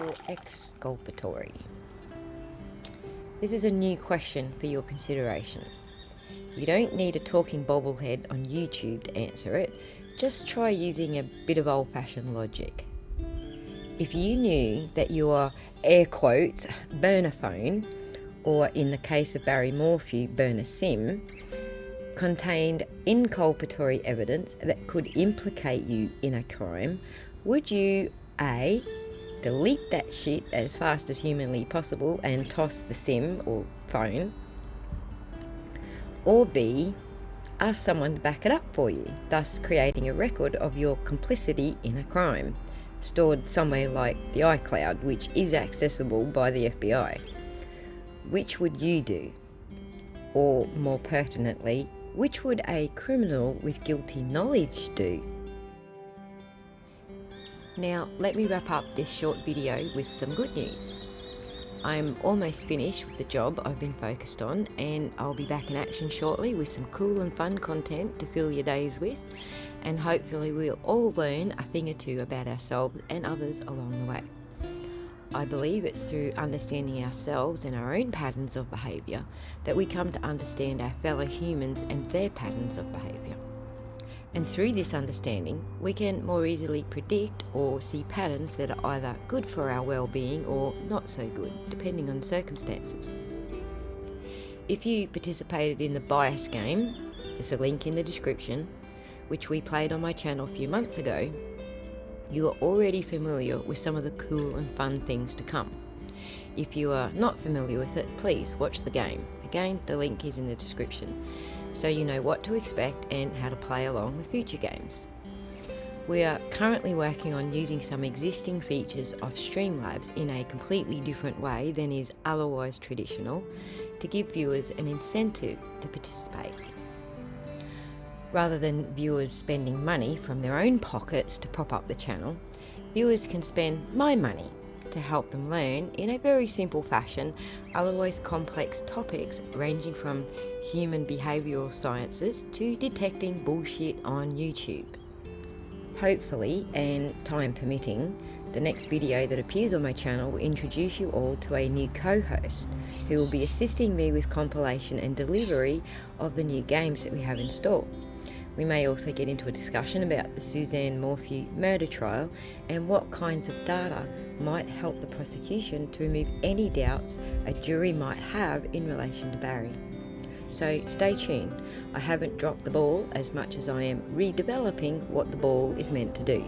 or exculpatory? This is a new question for your consideration. You don't need a talking bobblehead on YouTube to answer it, just try using a bit of old-fashioned logic. If you knew that your, air quotes, burner phone, or in the case of Barry Morphew, burner sim, contained inculpatory evidence that could implicate you in a crime, would you A, delete that shit as fast as humanly possible and toss the sim or phone, or B, ask someone to back it up for you, thus creating a record of your complicity in a crime, stored somewhere like the iCloud, which is accessible by the FBI? Which would you do? Or more pertinently, which would a criminal with guilty knowledge do? Now, let me wrap up this short video with some good news. I'm almost finished with the job I've been focused on, and I'll be back in action shortly with some cool and fun content to fill your days with, and hopefully we'll all learn a thing or two about ourselves and others along the way. I believe it's through understanding ourselves and our own patterns of behaviour that we come to understand our fellow humans and their patterns of behaviour. And through this understanding, we can more easily predict or see patterns that are either good for our well-being or not so good, depending on circumstances. If you participated in the bias game, there's a link in the description, which we played on my channel a few months ago, you are already familiar with some of the cool and fun things to come. If you are not familiar with it, please watch the game. Again, the link is in the description, so you know what to expect and how to play along with future games. We are currently working on using some existing features of Streamlabs in a completely different way than is otherwise traditional, to give viewers an incentive to participate. Rather than viewers spending money from their own pockets to prop up the channel, viewers can spend my money to help them learn in a very simple fashion otherwise complex topics ranging from human behavioural sciences to detecting bullshit on YouTube. Hopefully, and time permitting, the next video that appears on my channel will introduce you all to a new co-host who will be assisting me with compilation and delivery of the new games that we have in store. We may also get into a discussion about the Suzanne Morphew murder trial and what kinds of data might help the prosecution to remove any doubts a jury might have in relation to Barry. So stay tuned. I haven't dropped the ball as much as I am redeveloping what the ball is meant to do.